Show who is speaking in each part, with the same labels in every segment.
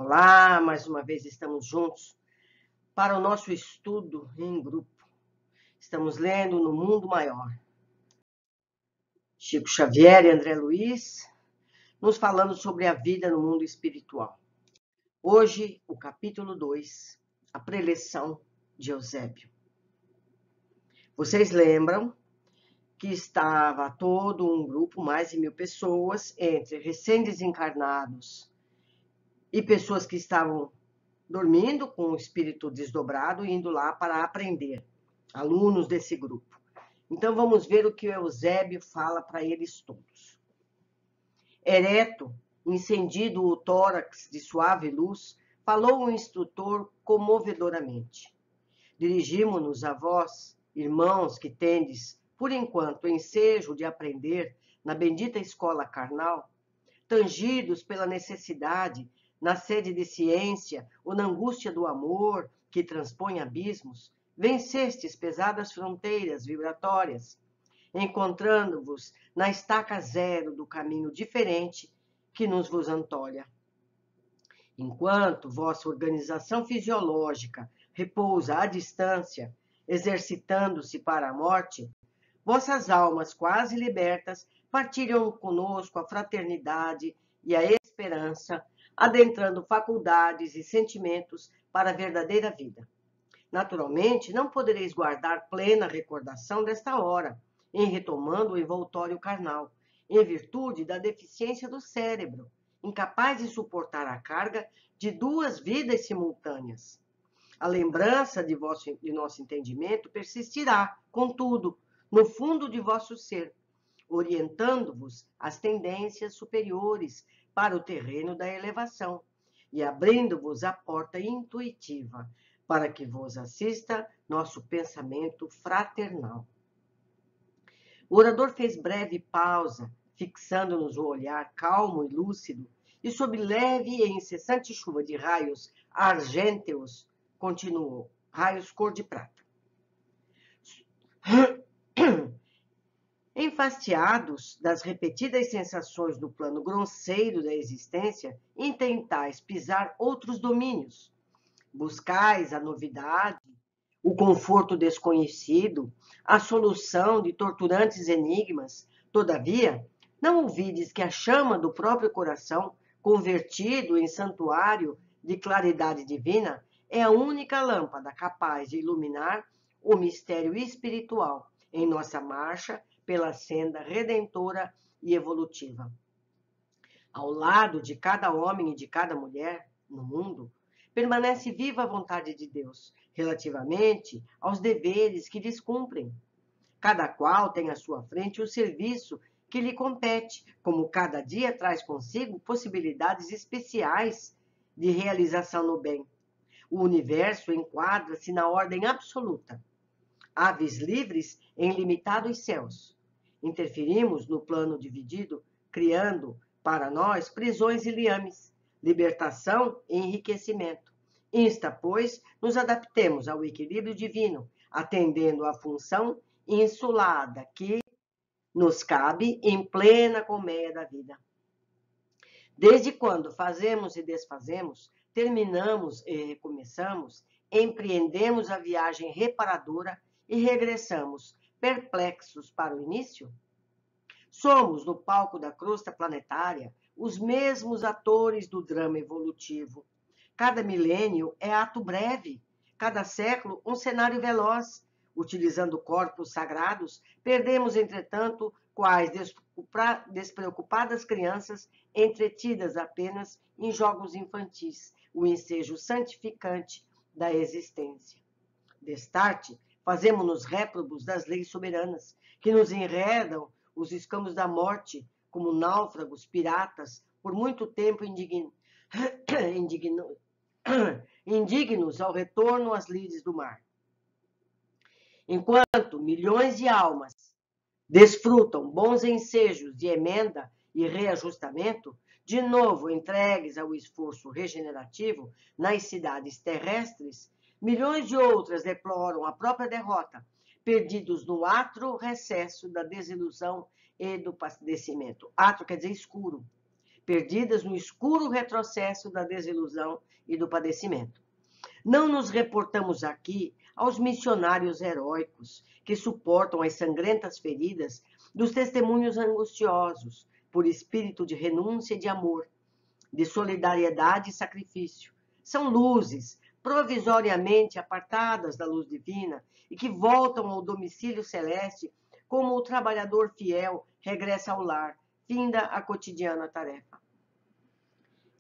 Speaker 1: Olá, mais uma vez estamos juntos para o nosso estudo em grupo. Estamos lendo No Mundo Maior. Chico Xavier e André Luiz nos falando sobre a vida no mundo espiritual. Hoje, o capítulo 2, a preleção de Eusébio. Vocês lembram que estava todo um grupo, mais de 1000 pessoas, entre recém-desencarnados e pessoas que estavam dormindo com o espírito desdobrado e indo lá para aprender, alunos desse grupo. Então vamos ver o que o Eusébio fala para eles todos. Ereto, incendido o tórax de suave luz, falou o instrutor comovedoramente. Dirigimo-nos a vós, irmãos que tendes, por enquanto, ensejo de aprender na bendita escola carnal, tangidos pela necessidade, na sede de ciência ou na angústia do amor que transpõe abismos, vencestes pesadas fronteiras vibratórias, encontrando-vos na estaca zero do caminho diferente que nos vos antolha. Enquanto vossa organização fisiológica repousa à distância, exercitando-se para a morte, vossas almas quase libertas partilham conosco a fraternidade e a esperança, adentrando faculdades e sentimentos para a verdadeira vida. Naturalmente, não podereis guardar plena recordação desta hora, em retomando o envoltório carnal, em virtude da deficiência do cérebro, incapaz de suportar a carga de duas vidas simultâneas. A lembrança de nosso entendimento persistirá, contudo, no fundo de vosso ser, orientando-vos às tendências superiores para o terreno da elevação e abrindo-vos a porta intuitiva para que vos assista nosso pensamento fraternal. O orador fez breve pausa, fixando-nos o olhar calmo e lúcido, e sob leve e incessante chuva de raios argênteos, continuou, raios cor de prata. Enfastiados das repetidas sensações do plano grosseiro da existência, intentais pisar outros domínios. Buscais a novidade, o conforto desconhecido, a solução de torturantes enigmas. Todavia, não ouvides que a chama do próprio coração, convertido em santuário de claridade divina, é a única lâmpada capaz de iluminar o mistério espiritual em nossa marcha pela senda redentora e evolutiva. Ao lado de cada homem e de cada mulher no mundo, permanece viva a vontade de Deus, relativamente aos deveres que lhes cumprem. Cada qual tem à sua frente o serviço que lhe compete, como cada dia traz consigo possibilidades especiais de realização no bem. O universo enquadra-se na ordem absoluta. Aves livres em limitados céus. Interferimos no plano dividido, criando para nós prisões e liames, libertação e enriquecimento. Insta, pois, nos adaptemos ao equilíbrio divino, atendendo à função insulada que nos cabe em plena colmeia da vida. Desde quando fazemos e desfazemos, terminamos e recomeçamos, empreendemos a viagem reparadora e regressamos, perplexos para o início? Somos, no palco da crosta planetária, os mesmos atores do drama evolutivo. Cada milênio é ato breve, cada século um cenário veloz. Utilizando corpos sagrados, perdemos, entretanto, quais despreocupadas crianças entretidas apenas em jogos infantis, o ensejo santificante da existência. Destarte, fazemo-nos réprobos das leis soberanas, que nos enredam os escamos da morte, como náufragos, piratas, por muito tempo indignos ao retorno às lides do mar. Enquanto milhões de almas desfrutam bons ensejos de emenda e reajustamento, de novo entregues ao esforço regenerativo nas cidades terrestres, milhões de outras deploram a própria derrota, perdidos no atro recesso da desilusão e do padecimento. Atro quer dizer escuro. perdidas no escuro retrocesso da desilusão e do padecimento. Não nos reportamos aqui aos missionários heróicos que suportam as sangrentas feridas dos testemunhos angustiosos por espírito de renúncia e de amor, de solidariedade e sacrifício. São luzes provisoriamente apartadas da luz divina e que voltam ao domicílio celeste como o trabalhador fiel regressa ao lar, finda a cotidiana tarefa.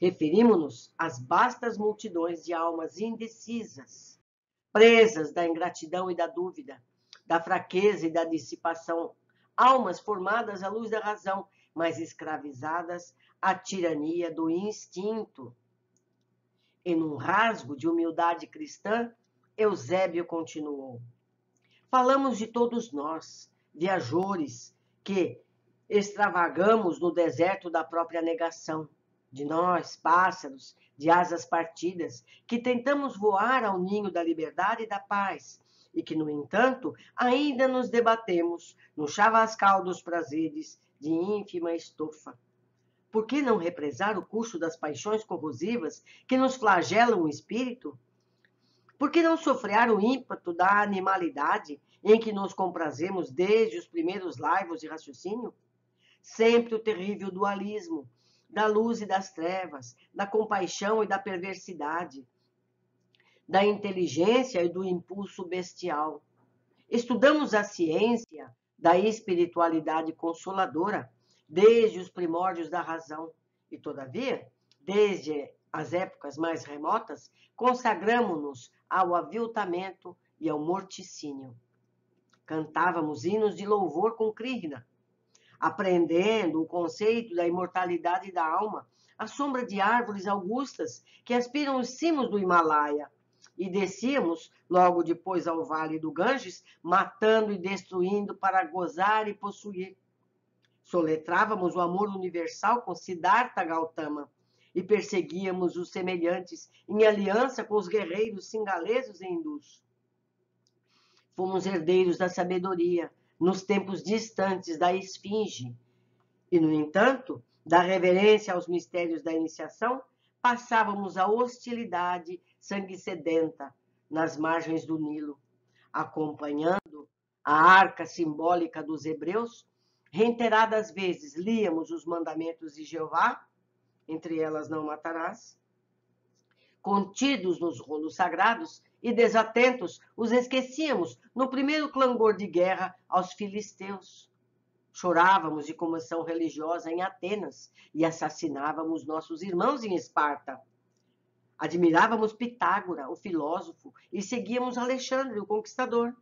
Speaker 1: Referimos-nos às vastas multidões de almas indecisas, presas da ingratidão e da dúvida, da fraqueza e da dissipação, almas formadas à luz da razão, mas escravizadas à tirania do instinto. E num rasgo de humildade cristã, Eusébio continuou: falamos de todos nós, viajores, que extravagamos no deserto da própria negação, de nós, pássaros, de asas partidas, que tentamos voar ao ninho da liberdade e da paz, e que, no entanto, ainda nos debatemos no chavascal dos prazeres de ínfima estofa. Por que não represar o curso das paixões corrosivas que nos flagelam o espírito? Por que não sofrer o ímpeto da animalidade em que nos comprazemos desde os primeiros laivos de raciocínio? Sempre o terrível dualismo da luz e das trevas, da compaixão e da perversidade, da inteligência e do impulso bestial. Estudamos a ciência da espiritualidade consoladora desde os primórdios da razão e, todavia, desde as épocas mais remotas, consagramo-nos ao aviltamento e ao morticínio. Cantávamos hinos de louvor com Krishna, aprendendo o conceito da imortalidade da alma, à sombra de árvores augustas que aspiram os cimos do Himalaia, e descíamos logo depois ao vale do Ganges, matando e destruindo para gozar e possuir. Soletrávamos o amor universal com Siddhartha Gautama e perseguíamos os semelhantes em aliança com os guerreiros singaleses e hindus. Fomos herdeiros da sabedoria nos tempos distantes da esfinge e, no entanto, da reverência aos mistérios da iniciação, passávamos a hostilidade sangue sedenta nas margens do Nilo, acompanhando a arca simbólica dos hebreus. Reiteradas vezes líamos os mandamentos de Jeová, entre elas não matarás, contidos nos rolos sagrados e desatentos, os esquecíamos no primeiro clangor de guerra aos filisteus. Chorávamos de comoção religiosa em Atenas e assassinávamos nossos irmãos em Esparta. Admirávamos Pitágora, o filósofo, e seguíamos Alexandre, o conquistador.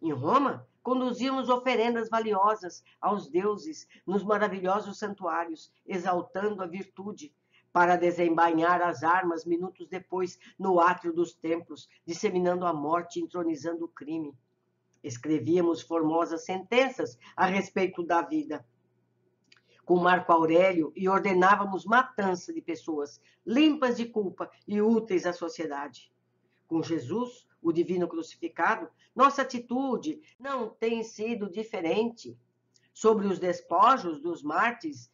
Speaker 1: Em Roma, conduzíamos oferendas valiosas aos deuses nos maravilhosos santuários, exaltando a virtude, para desembainhar as armas minutos depois no átrio dos templos, disseminando a morte e entronizando o crime. Escrevíamos formosas sentenças a respeito da vida com Marco Aurélio e ordenávamos matança de pessoas limpas de culpa e úteis à sociedade. Com Jesus, o divino crucificado, nossa atitude não tem sido diferente. Sobre os despojos dos mártires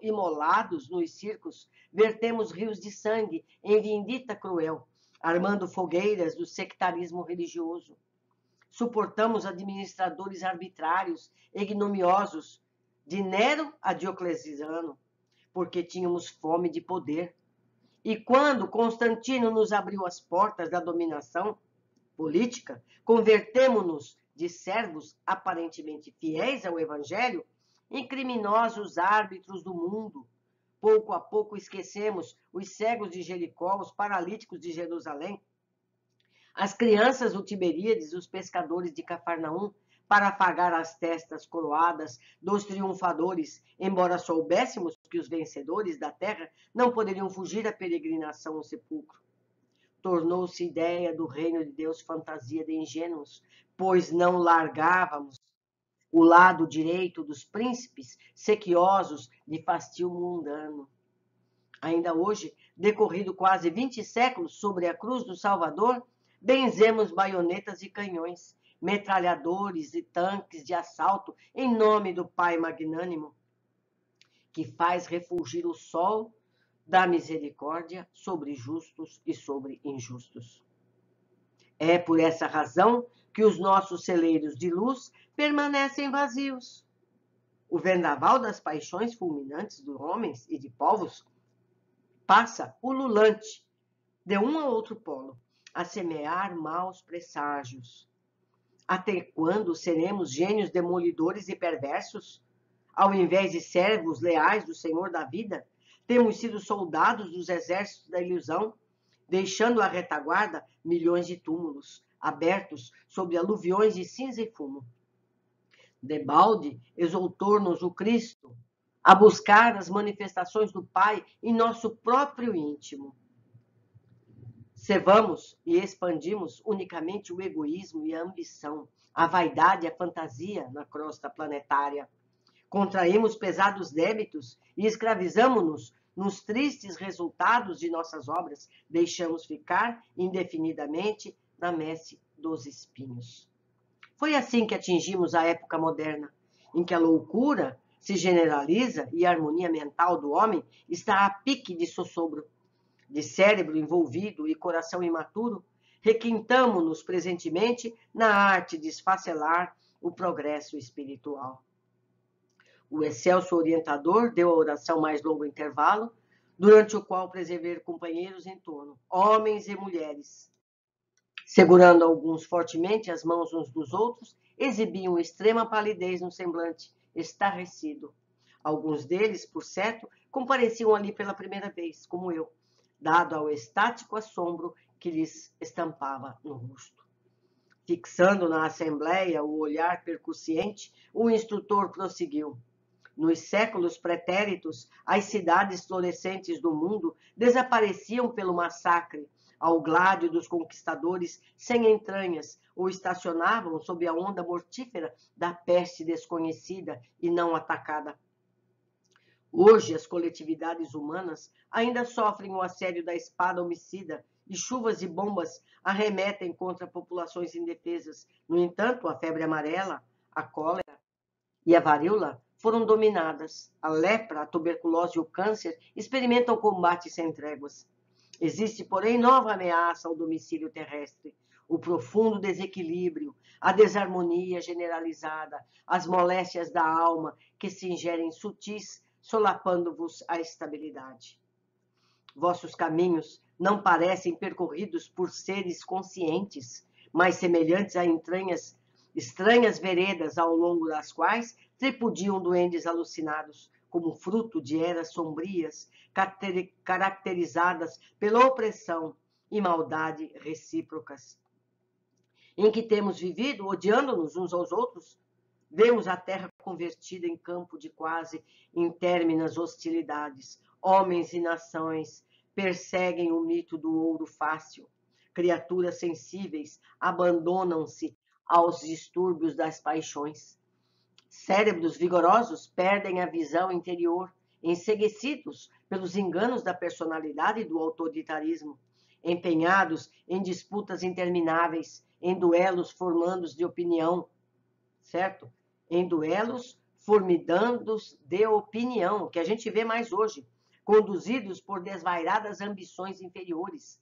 Speaker 1: imolados nos circos, vertemos rios de sangue em vindita cruel, armando fogueiras do sectarismo religioso. Suportamos administradores arbitrários, ignomiosos, de Nero a Diocleciano, porque tínhamos fome de poder. E quando Constantino nos abriu as portas da dominação política, convertemo-nos de servos aparentemente fiéis ao Evangelho em criminosos árbitros do mundo. Pouco a pouco esquecemos os cegos de Jericó, os paralíticos de Jerusalém, as crianças do Tiberíades, os pescadores de Cafarnaum, para afagar as testas coroadas dos triunfadores, embora soubéssemos que os vencedores da terra não poderiam fugir à peregrinação ao sepulcro. Tornou-se ideia do reino de Deus fantasia de ingênuos, pois não largávamos o lado direito dos príncipes sequiosos de fastio mundano. Ainda hoje, decorrido quase 20 séculos sobre a cruz do Salvador, benzemos baionetas e canhões, metralhadores e tanques de assalto em nome do Pai magnânimo. que faz refulgir o sol da misericórdia sobre justos e sobre injustos. É por essa razão que os nossos celeiros de luz permanecem vazios. O vendaval das paixões fulminantes dos homens e de povos passa ululante de um a outro polo, a semear maus presságios. Até quando seremos gênios demolidores e perversos? Ao invés de servos leais do Senhor da vida, temos sido soldados dos exércitos da ilusão, deixando à retaguarda milhões de túmulos, abertos sob aluviões de cinza e fumo. Debalde exaltou-nos o Cristo a buscar as manifestações do Pai em nosso próprio íntimo. Cevamos e expandimos unicamente o egoísmo e a ambição, a vaidade e a fantasia na crosta planetária. Contraímos pesados débitos e escravizamo-nos nos tristes resultados de nossas obras, deixamos ficar indefinidamente na messe dos espinhos. Foi assim que atingimos a época moderna, em que a loucura se generaliza e a harmonia mental do homem está a pique de sossobro. De cérebro envolvido e coração imaturo, requintamo-nos presentemente na arte de esfacelar o progresso espiritual. O excelso orientador deu a oração mais longo intervalo, durante o qual preservei companheiros em torno, homens e mulheres. Segurando alguns fortemente as mãos uns dos outros, exibiam extrema palidez no semblante, estarrecido. Alguns deles, por certo, compareciam ali pela primeira vez, como eu, dado ao estático assombro que lhes estampava no rosto. Fixando na assembleia o olhar percussiente, o instrutor prosseguiu. Nos séculos pretéritos, as cidades florescentes do mundo desapareciam pelo massacre, ao gládio dos conquistadores sem entranhas, ou estacionavam sob a onda mortífera da peste desconhecida e não atacada. Hoje, as coletividades humanas ainda sofrem o assédio da espada homicida e chuvas de bombas arremetem contra populações indefesas. No entanto, a febre amarela, a cólera e a varíola foram dominadas. A lepra, a tuberculose e o câncer experimentam combate sem tréguas. Existe, porém, nova ameaça ao domicílio terrestre. O profundo desequilíbrio, a desarmonia generalizada, as moléstias da alma que se ingerem sutis, solapando-vos a estabilidade. Vossos caminhos não parecem percorridos por seres conscientes, mas semelhantes a estranhas veredas ao longo das quais tripudiam duendes alucinados, como fruto de eras sombrias, caracterizadas pela opressão e maldade recíprocas. Em que temos vivido, odiando-nos uns aos outros, vemos a terra convertida em campo de quase intérminas hostilidades. Homens e nações perseguem o mito do ouro fácil. Criaturas sensíveis abandonam-se aos distúrbios das paixões. Cérebros vigorosos perdem a visão interior, enceguecidos pelos enganos da personalidade e do autoritarismo, empenhados em disputas intermináveis, em duelos formandos de opinião, certo? Em duelos formidandos de opinião, que a gente vê mais hoje, conduzidos por desvairadas ambições inferiores.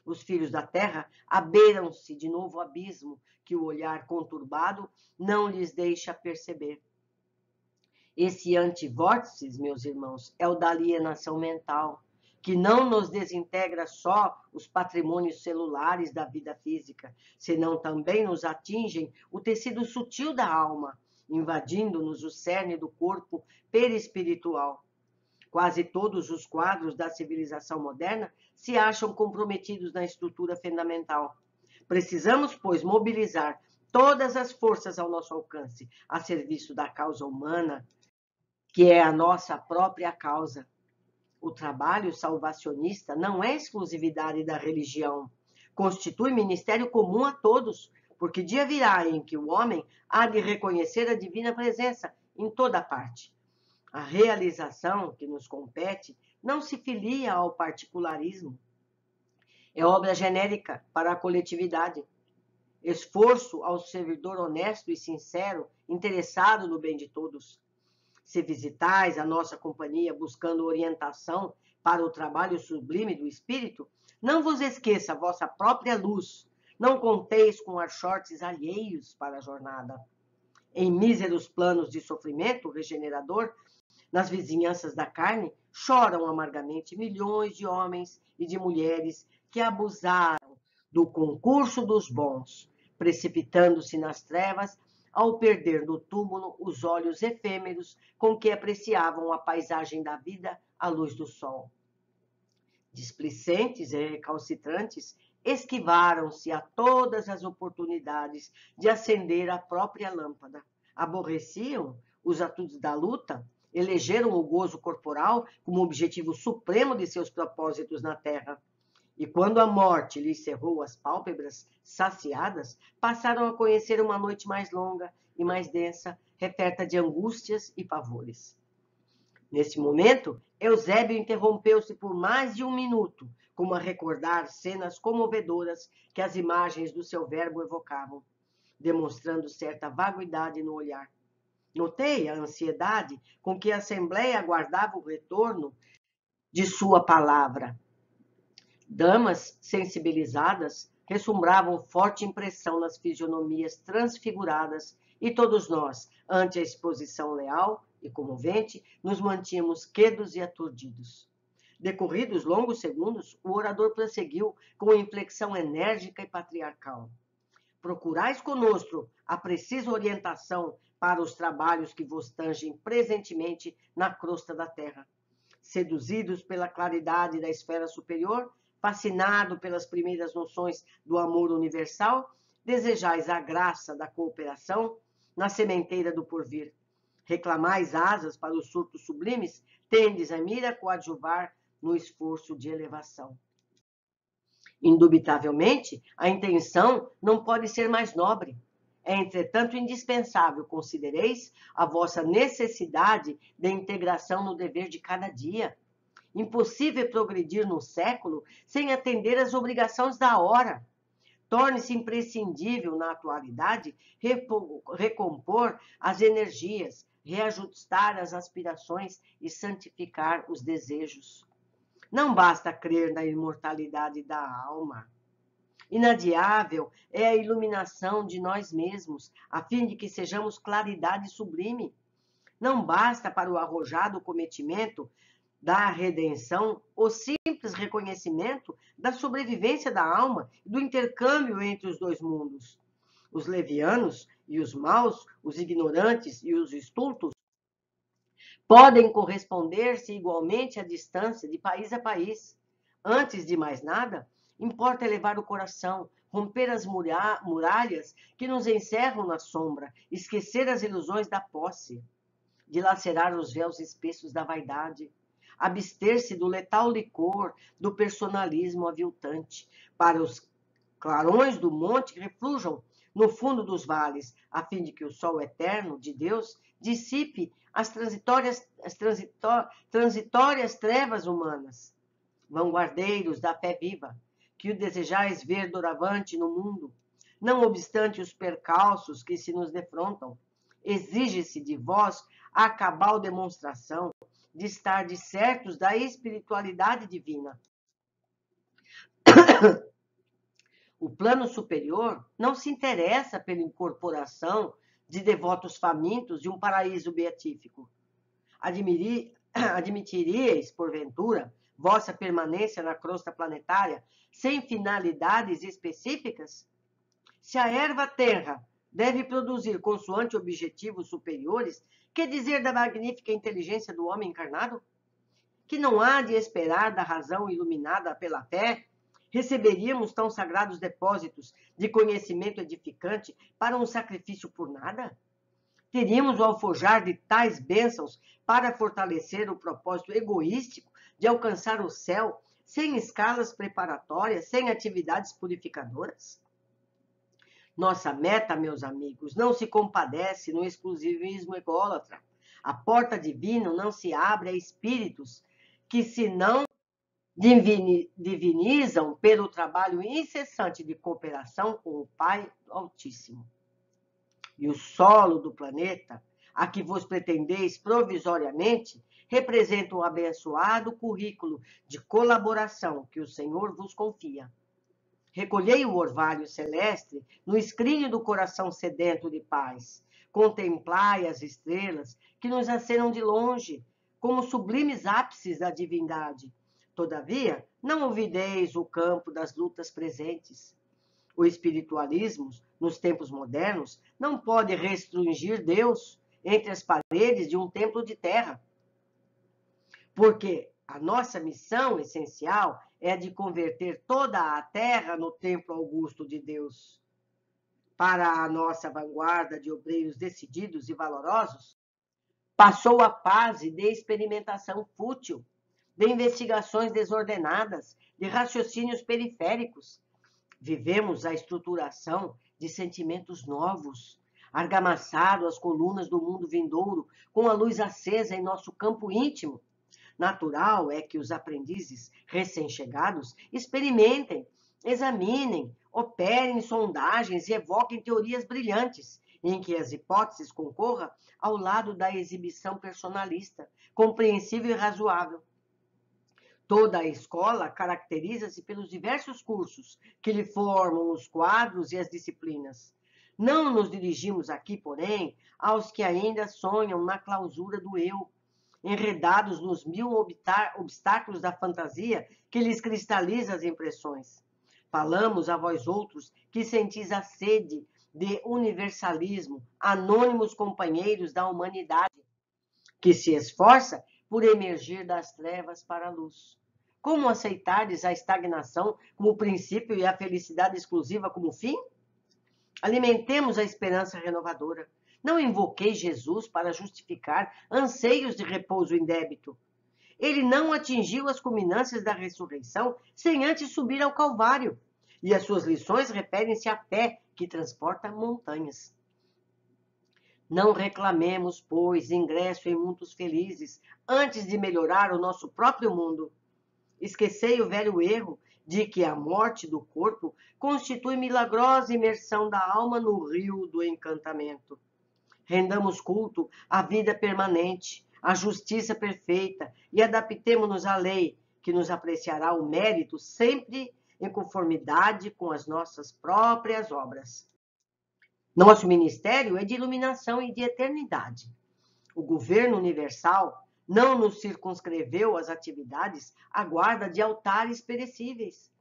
Speaker 1: Os filhos da terra abeiram-se de novo abismo que o olhar conturbado não lhes deixa perceber. Esse antivórtice, meus irmãos, é o da alienação mental, que não nos desintegra só os patrimônios celulares da vida física, senão também nos atingem o tecido sutil da alma, invadindo-nos o cerne do corpo perispiritual. Quase todos os quadros da civilização moderna se acham comprometidos na estrutura fundamental. Precisamos, pois, mobilizar todas as forças ao nosso alcance, a serviço da causa humana, que é a nossa própria causa. O trabalho salvacionista não é exclusividade da religião, constitui ministério comum a todos, porque dia virá em que o homem há de reconhecer a divina presença em toda parte. A realização que nos compete não se filia ao particularismo. É obra genérica para a coletividade. Esforço ao servidor honesto e sincero, interessado no bem de todos. Se visitais a nossa companhia buscando orientação para o trabalho sublime do espírito, não vos esqueça a vossa própria luz. Não conteis com archotes alheios para a jornada. Em míseros planos de sofrimento regenerador, nas vizinhanças da carne, choram amargamente milhões de homens e de mulheres que abusaram do concurso dos bons, precipitando-se nas trevas ao perder no túmulo os olhos efêmeros com que apreciavam a paisagem da vida à luz do sol. Displicentes e recalcitrantes, esquivaram-se a todas as oportunidades de acender a própria lâmpada. Aborreciam os atos da luta, elegeram o gozo corporal como objetivo supremo de seus propósitos na terra. E quando a morte lhes cerrou as pálpebras saciadas, passaram a conhecer uma noite mais longa e mais densa, repleta de angústias e pavores. Nesse momento, Eusébio interrompeu-se por mais de um minuto, como a recordar cenas comovedoras que as imagens do seu verbo evocavam, demonstrando certa vaguidade no olhar. Notei a ansiedade com que a Assembleia aguardava o retorno de sua palavra. Damas sensibilizadas ressumbravam forte impressão nas fisionomias transfiguradas e todos nós, ante a exposição leal e comovente, nos mantínhamos quedos e aturdidos. Decorridos longos segundos, o orador prosseguiu com inflexão enérgica e patriarcal. Procurais conosco a precisa orientação para os trabalhos que vos tangem presentemente na crosta da terra. Seduzidos pela claridade da esfera superior, fascinado pelas primeiras noções do amor universal, desejais a graça da cooperação na sementeira do porvir. Reclamais asas para os surtos sublimes, tendes a mira coadjuvar no esforço de elevação. Indubitavelmente, a intenção não pode ser mais nobre. É, entretanto, indispensável considereis a vossa necessidade de integração no dever de cada dia. Impossível progredir no século sem atender às obrigações da hora. Torne-se imprescindível, na atualidade, recompor as energias, reajustar as aspirações e santificar os desejos. Não basta crer na imortalidade da alma. Inadiável é a iluminação de nós mesmos, a fim de que sejamos claridade sublime. Não basta para o arrojado cometimento da redenção o simples reconhecimento da sobrevivência da alma e do intercâmbio entre os dois mundos. Os levianos e os maus, os ignorantes e os estultos, podem corresponder-se igualmente à distância de país a país. Antes de mais nada, importa elevar o coração, romper as muralhas que nos encerram na sombra, esquecer as ilusões da posse, dilacerar os véus espessos da vaidade, abster-se do letal licor do personalismo aviltante, para os clarões do monte que reflujam no fundo dos vales, a fim de que o sol eterno de Deus dissipe as transitórias trevas humanas. Vanguardeiros da fé viva, que o desejais ver doravante no mundo, não obstante os percalços que se nos defrontam, exige-se de vós a cabal demonstração de estar certos da espiritualidade divina. O plano superior não se interessa pela incorporação de devotos famintos de um paraíso beatífico. Admitiríeis, porventura, vossa permanência na crosta planetária sem finalidades específicas? Se a erva terra deve produzir consoante objetivos superiores, que dizer da magnífica inteligência do homem encarnado? Que não há de esperar da razão iluminada pela fé, receberíamos tão sagrados depósitos de conhecimento edificante para um sacrifício por nada? Teríamos o alforjar de tais bênçãos para fortalecer o propósito egoístico de alcançar o céu sem escalas preparatórias, sem atividades purificadoras? Nossa meta, meus amigos, não se compadece no exclusivismo ególatra. A porta divina não se abre a espíritos que se não divinizam pelo trabalho incessante de cooperação com o Pai Altíssimo. E o solo do planeta, a que vos pretendeis provisoriamente, representa o abençoado currículo de colaboração que o Senhor vos confia. Recolhei o orvalho celeste no escrínio do coração sedento de paz. Contemplai as estrelas que nos acenam de longe, como sublimes ápices da divindade. Todavia, não olvideis o campo das lutas presentes. O espiritualismo, nos tempos modernos, não pode restringir Deus entre as paredes de um templo de terra, porque a nossa missão essencial é a de converter toda a terra no templo augusto de Deus. Para a nossa vanguarda de obreiros decididos e valorosos, passou a fase de experimentação fútil, de investigações desordenadas, de raciocínios periféricos. Vivemos a estruturação de sentimentos novos, argamassado às colunas do mundo vindouro, com a luz acesa em nosso campo íntimo. Natural é que os aprendizes recém-chegados experimentem, examinem, operem sondagens e evoquem teorias brilhantes, em que as hipóteses concorram ao lado da exibição personalista, compreensível e razoável. Toda a escola caracteriza-se pelos diversos cursos que lhe formam os quadros e as disciplinas. Não nos dirigimos aqui, porém, aos que ainda sonham na clausura do eu, enredados nos 1000 obstáculos da fantasia que lhes cristaliza as impressões. Falamos a vós outros que sentis a sede de universalismo, anônimos companheiros da humanidade, que se esforça por emergir das trevas para a luz. Como aceitardes a estagnação como princípio e a felicidade exclusiva como fim? Alimentemos a esperança renovadora. Não invoquei Jesus para justificar anseios de repouso indébito. Ele não atingiu as culminâncias da ressurreição sem antes subir ao Calvário. E as suas lições referem-se à fé que transporta montanhas. Não reclamemos, pois, ingresso em mundos felizes antes de melhorar o nosso próprio mundo. Esquecei o velho erro de que a morte do corpo constitui milagrosa imersão da alma no rio do encantamento. Rendamos culto à vida permanente, à justiça perfeita e adaptemo-nos à lei, que nos apreciará o mérito sempre em conformidade com as nossas próprias obras. Nosso ministério é de iluminação e de eternidade. O governo universal não nos circunscreveu às atividades à guarda de altares perecíveis.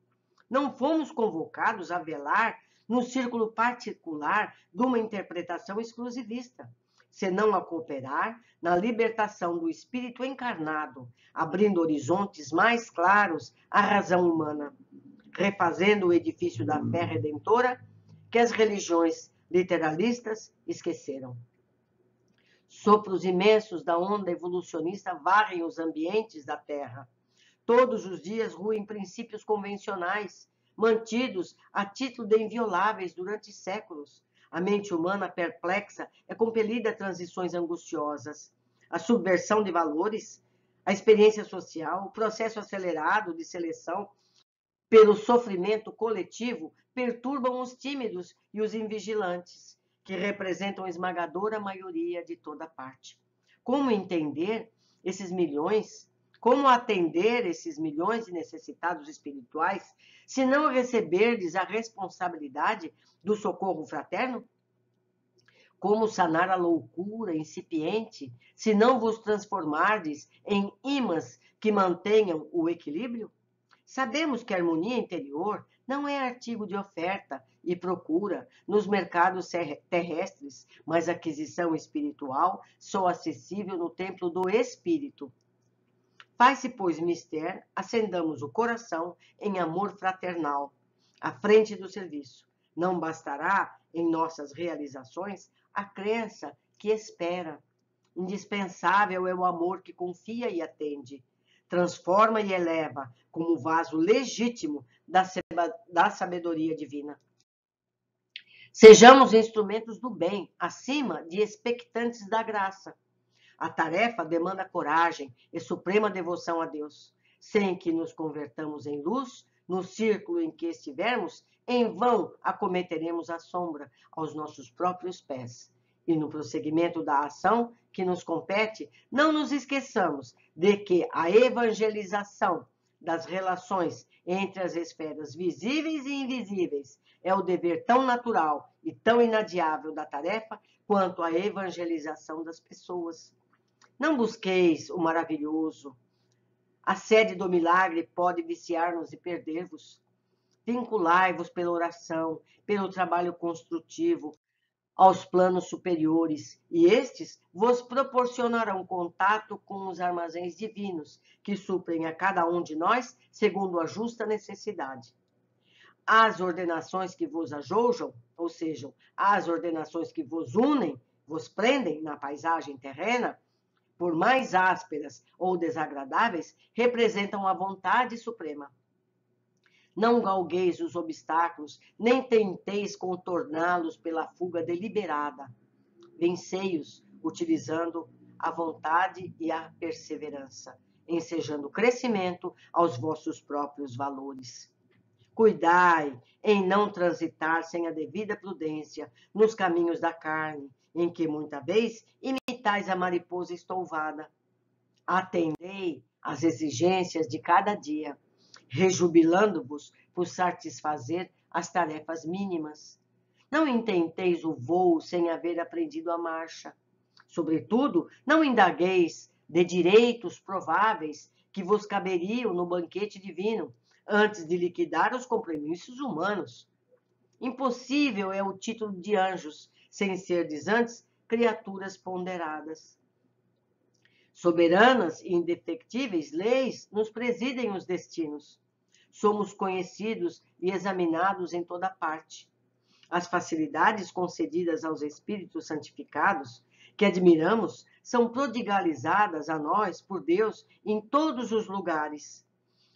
Speaker 1: Não fomos convocados a velar no círculo particular de uma interpretação exclusivista, senão a cooperar na libertação do espírito encarnado, abrindo horizontes mais claros à razão humana, refazendo o edifício da fé redentora que as religiões literalistas esqueceram. Sopros imensos da onda evolucionista varrem os ambientes da Terra. Todos os dias ruem princípios convencionais, mantidos a título de invioláveis durante séculos. A mente humana perplexa é compelida a transições angustiosas. A subversão de valores, a experiência social, o processo acelerado de seleção pelo sofrimento coletivo perturbam os tímidos e os invigilantes, que representam a esmagadora maioria de toda parte. Como entender esses milhões? Como atender esses milhões de necessitados espirituais, se não receberdes a responsabilidade do socorro fraterno? Como sanar a loucura incipiente, se não vos transformardes em imãs que mantenham o equilíbrio? Sabemos que a harmonia interior não é artigo de oferta e procura nos mercados terrestres, mas a aquisição espiritual só acessível no templo do Espírito. Faz-se, pois, mister, acendamos o coração em amor fraternal, à frente do serviço. Não bastará, em nossas realizações, a crença que espera. Indispensável é o amor que confia e atende. Transforma e eleva como vaso legítimo da sabedoria divina. Sejamos instrumentos do bem, acima de expectantes da graça. A tarefa demanda coragem e suprema devoção a Deus. Sem que nos convertamos em luz, no círculo em que estivermos, em vão acometeremos a sombra aos nossos próprios pés. E no prosseguimento da ação que nos compete, não nos esqueçamos de que a evangelização das relações entre as esferas visíveis e invisíveis é o dever tão natural e tão inadiável da tarefa quanto a evangelização das pessoas. Não busqueis o maravilhoso. A sede do milagre pode viciar-nos e perder-vos. Vinculai-vos pela oração, pelo trabalho construtivo, aos planos superiores, e estes vos proporcionarão contato com os armazéns divinos, que suprem a cada um de nós segundo a justa necessidade. As ordenações que vos ajoujam, ou seja, as ordenações que vos unem, vos prendem na paisagem terrena, por mais ásperas ou desagradáveis, representam a vontade suprema. Não galgueis os obstáculos, nem tenteis contorná-los pela fuga deliberada. Vencei-os, utilizando a vontade e a perseverança, ensejando crescimento aos vossos próprios valores. Cuidai em não transitar sem a devida prudência nos caminhos da carne, em que muita vez imitais a mariposa estouvada. Atendei às exigências de cada dia, rejubilando-vos por satisfazer as tarefas mínimas. Não intenteis o voo sem haver aprendido a marcha. Sobretudo, não indagueis de direitos prováveis que vos caberiam no banquete divino, antes de liquidar os compromissos humanos. Impossível é o título de anjos, sem serdes antes criaturas ponderadas. Soberanas e indefectíveis leis nos presidem os destinos. Somos conhecidos e examinados em toda parte. As facilidades concedidas aos espíritos santificados, que admiramos, são prodigalizadas a nós por Deus em todos os lugares.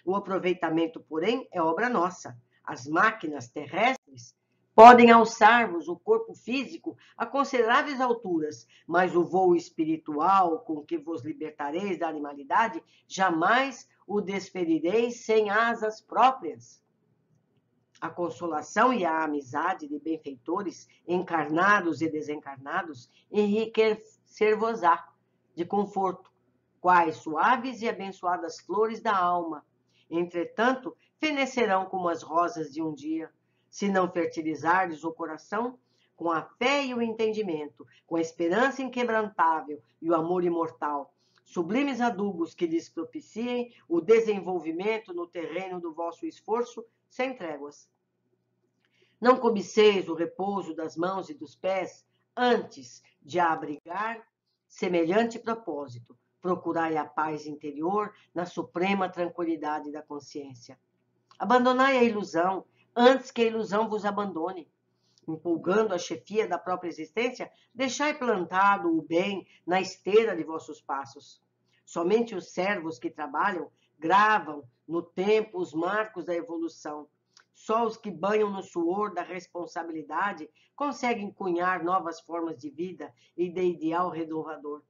Speaker 1: O aproveitamento, porém, é obra nossa. As máquinas terrestres podem alçar-vos o corpo físico a consideráveis alturas, mas o voo espiritual com que vos libertareis da animalidade, jamais o desferireis sem asas próprias. A consolação e a amizade de benfeitores, encarnados e desencarnados, enriquecer-vos-á de conforto, quais suaves e abençoadas flores da alma. Entretanto, fenecerão como as rosas de um dia, se não fertilizardes o coração com a fé e o entendimento, com a esperança inquebrantável e o amor imortal, sublimes adubos que lhes propiciem o desenvolvimento no terreno do vosso esforço sem tréguas. Não cobiceis o repouso das mãos e dos pés, antes de abrigar semelhante propósito. Procurai a paz interior na suprema tranquilidade da consciência. Abandonai a ilusão, antes que a ilusão vos abandone. Empolgando a chefia da própria existência, deixai plantado o bem na esteira de vossos passos. Somente os servos que trabalham gravam no tempo os marcos da evolução. Só os que banham no suor da responsabilidade conseguem cunhar novas formas de vida e de ideal renovador.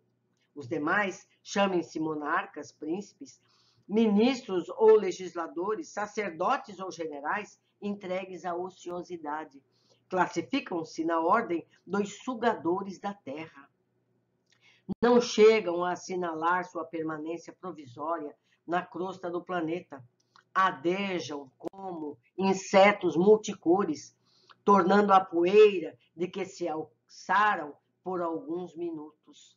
Speaker 1: Os demais, chamem-se monarcas, príncipes, ministros ou legisladores, sacerdotes ou generais, entregues à ociosidade. Classificam-se na ordem dos sugadores da terra. Não chegam a assinalar sua permanência provisória na crosta do planeta. Adejam como insetos multicores, tornando a poeira de que se alçaram por alguns minutos.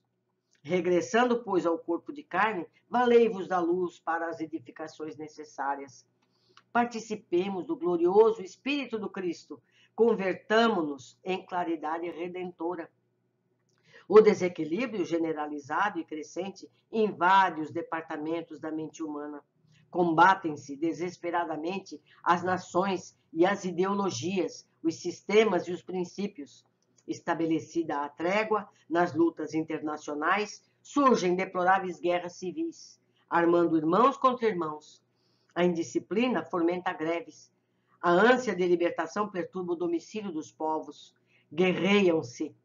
Speaker 1: Regressando, pois, ao corpo de carne, valei-vos da luz para as edificações necessárias. Participemos do glorioso Espírito do Cristo, convertamo-nos em claridade redentora. O desequilíbrio generalizado e crescente invade os departamentos da mente humana. Combatem-se desesperadamente as nações e as ideologias, os sistemas e os princípios. Estabelecida a trégua nas lutas internacionais, surgem deploráveis guerras civis, armando irmãos contra irmãos. A indisciplina fomenta greves. A ânsia de libertação perturba o domicílio dos povos. Guerreiam-se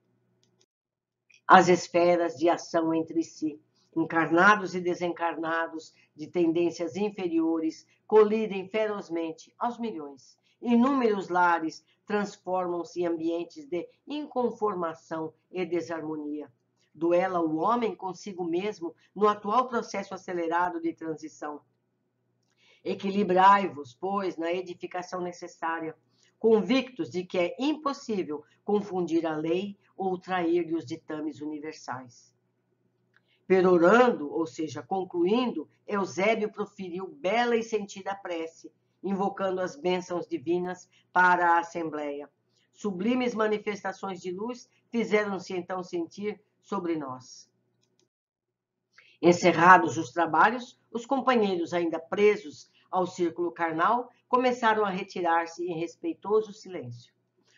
Speaker 1: as esferas de ação entre si. Encarnados e desencarnados de tendências inferiores colidem ferozmente aos milhões. Inúmeros lares transformam-se em ambientes de inconformação e desarmonia. Duela o homem consigo mesmo no atual processo acelerado de transição. Equilibrai-vos, pois, na edificação necessária, convictos de que é impossível confundir a lei ou trair-lhe os ditames universais. Perorando, ou seja, concluindo, Eusébio proferiu bela e sentida prece, invocando as bênçãos divinas para a Assembleia. Sublimes manifestações de luz fizeram-se então sentir sobre nós. Encerrados os trabalhos, os companheiros ainda presos ao círculo carnal começaram a retirar-se em respeitoso silêncio.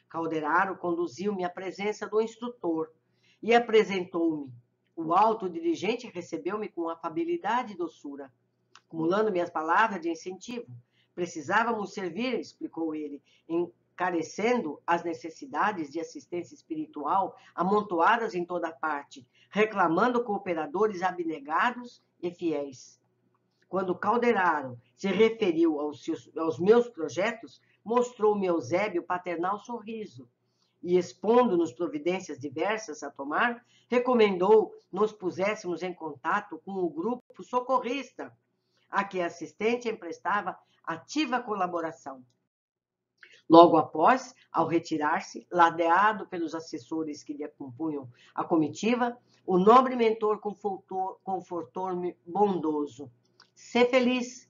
Speaker 1: Calderaro conduziu-me à presença do instrutor e apresentou-me. O alto dirigente recebeu-me com afabilidade e doçura, acumulando-me as palavras de incentivo. Precisávamos servir, explicou ele, encarecendo as necessidades de assistência espiritual amontoadas em toda parte, reclamando cooperadores abnegados e fiéis. Quando Calderaro se referiu aos meus projetos, mostrou-me Eusébio paternal sorriso e, expondo-nos providências diversas a tomar, recomendou nos puséssemos em contato com o grupo socorrista, a que a assistente emprestava ativa colaboração. Logo após, ao retirar-se, ladeado pelos assessores que lhe acompanham a comitiva, o nobre mentor confortou-me bondoso. Sê feliz.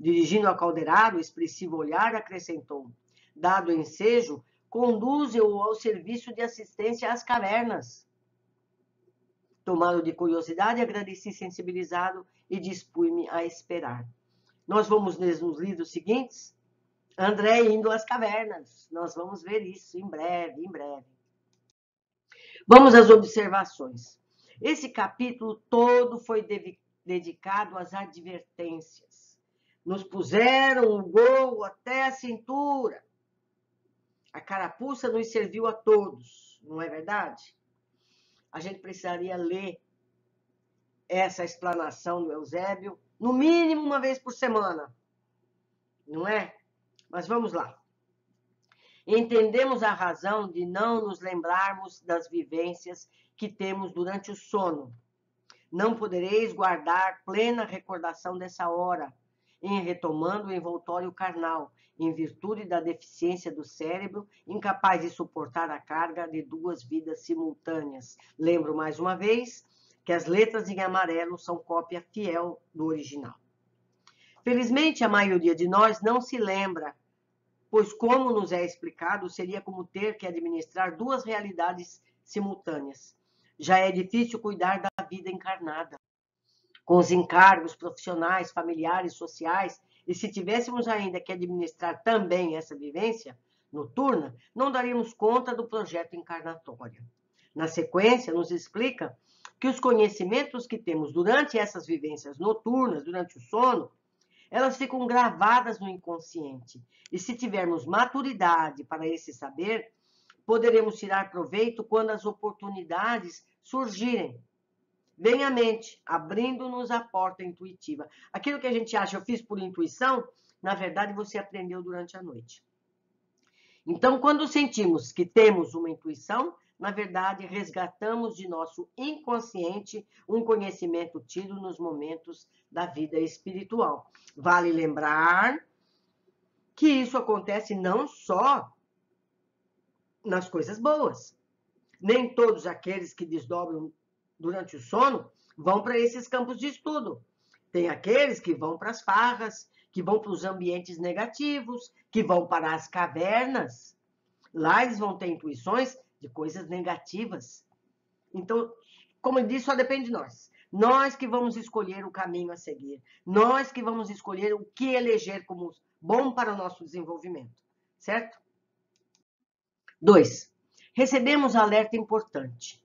Speaker 1: Dirigindo a Calderaro o expressivo olhar, acrescentou: dado o ensejo, conduze-o ao serviço de assistência às cavernas. Tomado de curiosidade, agradeci sensibilizado e dispus-me a esperar. Nós vamos ler nos livros seguintes André indo às cavernas. Nós vamos ver isso em breve, em breve. Vamos às observações. Esse capítulo todo foi dedicado às advertências. Nos puseram o gol até a cintura. A carapuça nos serviu a todos, não é verdade? A gente precisaria ler essa explanação do Eusébio, no mínimo uma vez por semana, não é? Mas vamos lá. Entendemos a razão de não nos lembrarmos das vivências que temos durante o sono. Não podereis guardar plena recordação dessa hora, em retomando o envoltório carnal, em virtude da deficiência do cérebro, incapaz de suportar a carga de duas vidas simultâneas. Lembro mais uma vez que as letras em amarelo são cópia fiel do original. Felizmente, a maioria de nós não se lembra, pois, como nos é explicado, seria como ter que administrar duas realidades simultâneas. Já é difícil cuidar da vida encarnada, com os encargos profissionais, familiares, sociais, e se tivéssemos ainda que administrar também essa vivência noturna, não daríamos conta do projeto encarnatório. Na sequência, nos explica que os conhecimentos que temos durante essas vivências noturnas, durante o sono, elas ficam gravadas no inconsciente. E se tivermos maturidade para esse saber, poderemos tirar proveito quando as oportunidades surgirem. Vem à mente, abrindo-nos a porta intuitiva. Aquilo que a gente acha, eu fiz por intuição, na verdade você aprendeu durante a noite. Então, quando sentimos que temos uma intuição, na verdade, resgatamos de nosso inconsciente um conhecimento tido nos momentos da vida espiritual. Vale lembrar que isso acontece não só nas coisas boas. Nem todos aqueles que desdobram durante o sono vão para esses campos de estudo. Tem aqueles que vão para as farras, que vão para os ambientes negativos, que vão para as cavernas. Lá eles vão ter intuições de coisas negativas. Então, como eu disse, só depende de nós. Nós que vamos escolher o caminho a seguir. Nós que vamos escolher o que eleger como bom para o nosso desenvolvimento. Certo? 2. Recebemos alerta importante.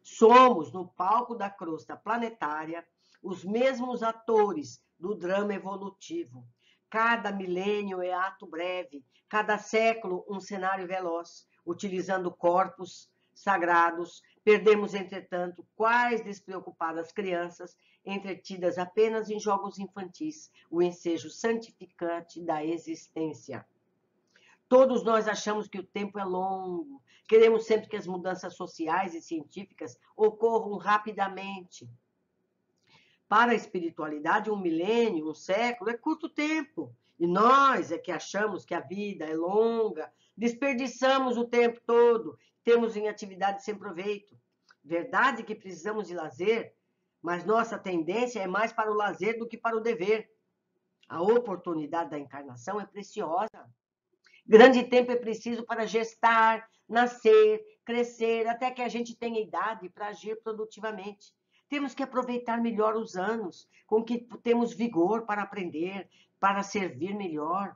Speaker 1: Somos, no palco da crosta planetária, os mesmos atores do drama evolutivo. Cada milênio é ato breve, cada século um cenário veloz, utilizando corpos sagrados, perdemos, entretanto, quais despreocupadas crianças, entretidas apenas em jogos infantis, o ensejo santificante da existência. Todos nós achamos que o tempo é longo, queremos sempre que as mudanças sociais e científicas ocorram rapidamente. Para a espiritualidade, um milênio, um século é curto tempo. E nós é que achamos que a vida é longa, desperdiçamos o tempo todo, temos em atividade sem proveito. Verdade que precisamos de lazer, mas nossa tendência é mais para o lazer do que para o dever. A oportunidade da encarnação é preciosa. Grande tempo é preciso para gestar, nascer, crescer, até que a gente tenha idade para agir produtivamente. Temos que aproveitar melhor os anos, com que temos vigor para aprender, para servir melhor.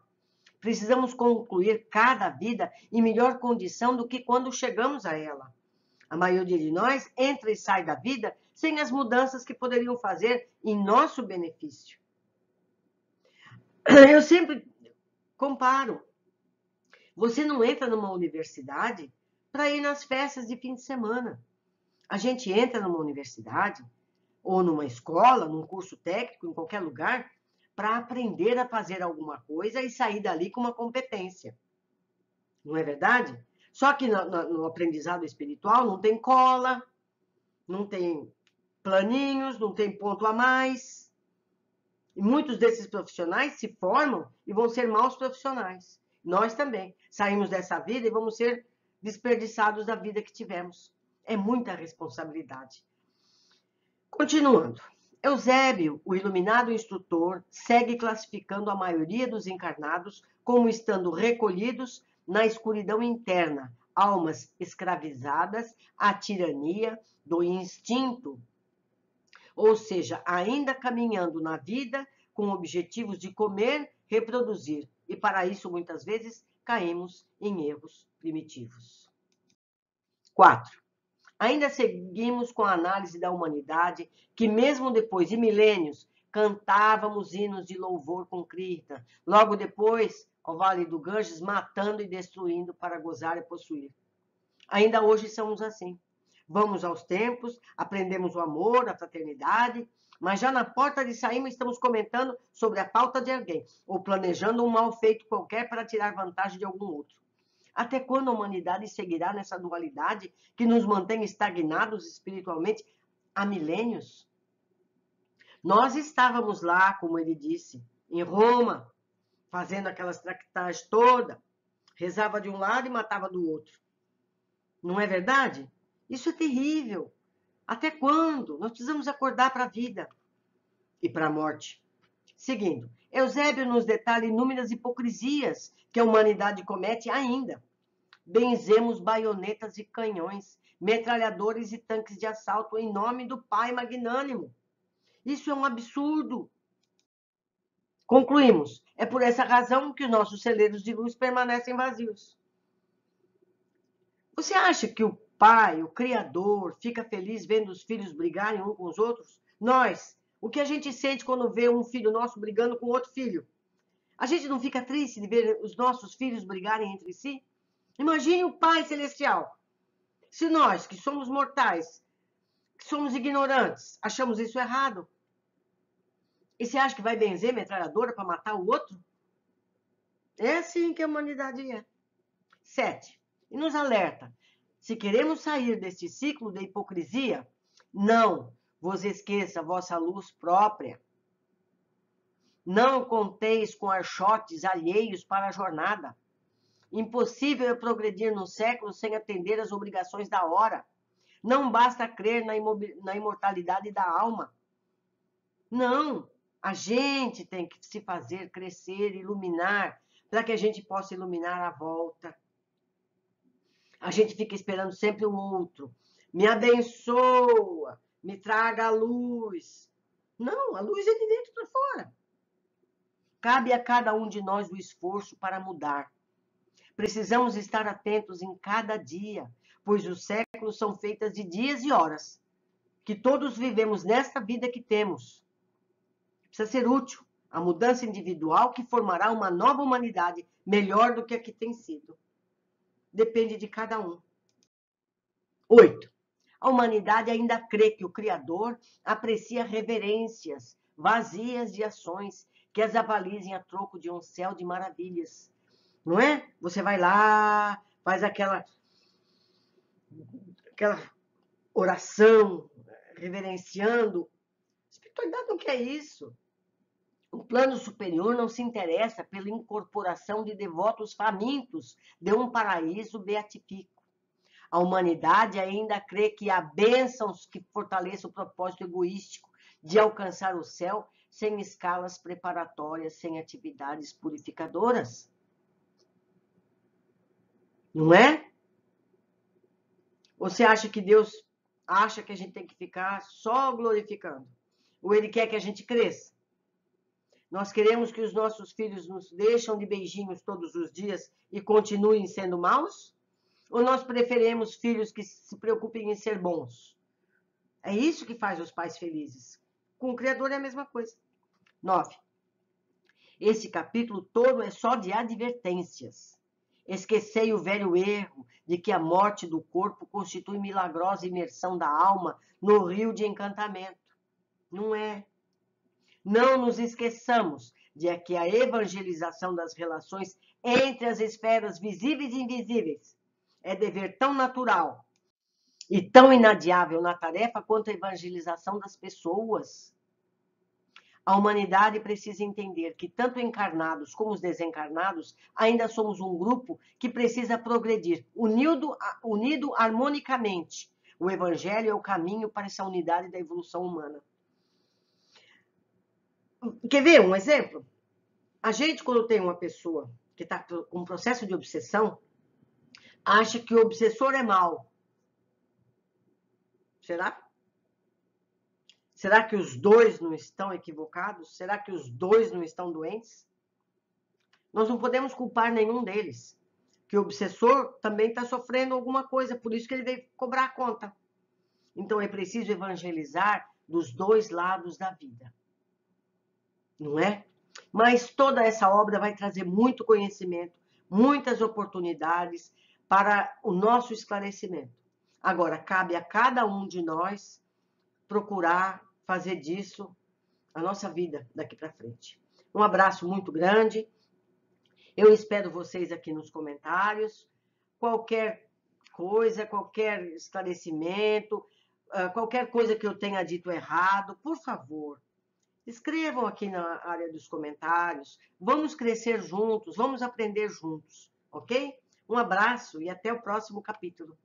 Speaker 1: Precisamos concluir cada vida em melhor condição do que quando chegamos a ela. A maioria de nós entra e sai da vida sem as mudanças que poderiam fazer em nosso benefício. Eu sempre comparo. Você não entra numa universidade para ir nas festas de fim de semana. A gente entra numa universidade ou numa escola, num curso técnico, em qualquer lugar, para aprender a fazer alguma coisa e sair dali com uma competência. Não é verdade? Só que no aprendizado espiritual não tem cola, não tem planinhos, não tem ponto a mais. E muitos desses profissionais se formam e vão ser maus profissionais. Nós também saímos dessa vida e vamos ser desperdiçados da vida que tivemos. É muita responsabilidade. Continuando. Eusébio, o iluminado instrutor, segue classificando a maioria dos encarnados como estando recolhidos na escuridão interna, almas escravizadas à tirania do instinto, ou seja, ainda caminhando na vida com objetivos de comer, reproduzir, e para isso muitas vezes caímos em erros primitivos. 4. Ainda seguimos com a análise da humanidade, que mesmo depois de milênios, cantávamos hinos de louvor com Krishna, logo depois, ao Vale do Ganges, matando e destruindo para gozar e possuir. Ainda hoje somos assim. Vamos aos templos, aprendemos o amor, a fraternidade, mas já na porta de saímos estamos comentando sobre a falta de alguém, ou planejando um mal feito qualquer para tirar vantagem de algum outro. Até quando a humanidade seguirá nessa dualidade que nos mantém estagnados espiritualmente há milênios? Nós estávamos lá, como ele disse, em Roma, fazendo aquelas tractagens todas, rezava de um lado e matava do outro. Não é verdade? Isso é terrível. Até quando? Nós precisamos acordar para a vida e para a morte. Seguindo, Eusébio nos detalha inúmeras hipocrisias que a humanidade comete ainda. Benzemos baionetas e canhões, metralhadores e tanques de assalto em nome do Pai magnânimo. Isso é um absurdo. Concluímos. É por essa razão que os nossos celeiros de luz permanecem vazios. Você acha que o pai, o criador, fica feliz vendo os filhos brigarem uns com os outros? Nós, o que a gente sente quando vê um filho nosso brigando com outro filho? A gente não fica triste de ver os nossos filhos brigarem entre si? Imagine o Pai Celestial. Se nós, que somos mortais, que somos ignorantes, achamos isso errado, e você acha que vai benzer metralhadora para matar o outro? É assim que a humanidade é. 7. E nos alerta. Se queremos sair deste ciclo de hipocrisia, não vos esqueça a vossa luz própria. Não conteis com archotes alheios para a jornada. Impossível é progredir no século sem atender às obrigações da hora. Não basta crer na imortalidade da alma. Não, a gente tem que se fazer crescer, iluminar, para que a gente possa iluminar a volta. A gente fica esperando sempre o outro. Me abençoa, me traga a luz. Não, a luz é de dentro para fora. Cabe a cada um de nós o esforço para mudar. Precisamos estar atentos em cada dia, pois os séculos são feitos de dias e horas, que todos vivemos nesta vida que temos. Precisa ser útil a mudança individual que formará uma nova humanidade melhor do que a que tem sido. Depende de cada um. 8. A humanidade ainda crê que o Criador aprecia reverências vazias de ações que as avalizem a troco de um céu de maravilhas. Não é? Você vai lá, faz aquela oração, reverenciando. A espiritualidade não quer isso. O plano superior não se interessa pela incorporação de devotos famintos de um paraíso beatífico. A humanidade ainda crê que há bênçãos que fortaleçam o propósito egoístico de alcançar o céu sem escalas preparatórias, sem atividades purificadoras. Não é? Ou você acha que Deus acha que a gente tem que ficar só glorificando? Ou Ele quer que a gente cresça? Nós queremos que os nossos filhos nos deixem de beijinhos todos os dias e continuem sendo maus? Ou nós preferimos filhos que se preocupem em ser bons? É isso que faz os pais felizes. Com o Criador é a mesma coisa. 9. Esse capítulo todo é só de advertências. Esquecei o velho erro de que a morte do corpo constitui milagrosa imersão da alma no rio de encantamento. Não é. Não nos esqueçamos de que a evangelização das relações entre as esferas visíveis e invisíveis é dever tão natural e tão inadiável na tarefa quanto a evangelização das pessoas. A humanidade precisa entender que tanto encarnados como os desencarnados ainda somos um grupo que precisa progredir, unido harmonicamente. O Evangelho é o caminho para essa unidade da evolução humana. Quer ver um exemplo? A gente, quando tem uma pessoa que está com um processo de obsessão, acha que o obsessor é mau. Será? Será que os dois não estão equivocados? Será que os dois não estão doentes? Nós não podemos culpar nenhum deles. Que o obsessor também está sofrendo alguma coisa, por isso que ele veio cobrar a conta. Então é preciso evangelizar dos dois lados da vida. Não é? Mas toda essa obra vai trazer muito conhecimento, muitas oportunidades para o nosso esclarecimento. Agora, cabe a cada um de nós procurar fazer disso a nossa vida daqui para frente. Um abraço muito grande. Eu espero vocês aqui nos comentários. Qualquer coisa, qualquer esclarecimento, qualquer coisa que eu tenha dito errado, por favor, escrevam aqui na área dos comentários. Vamos crescer juntos, vamos aprender juntos, ok? Um abraço e até o próximo capítulo.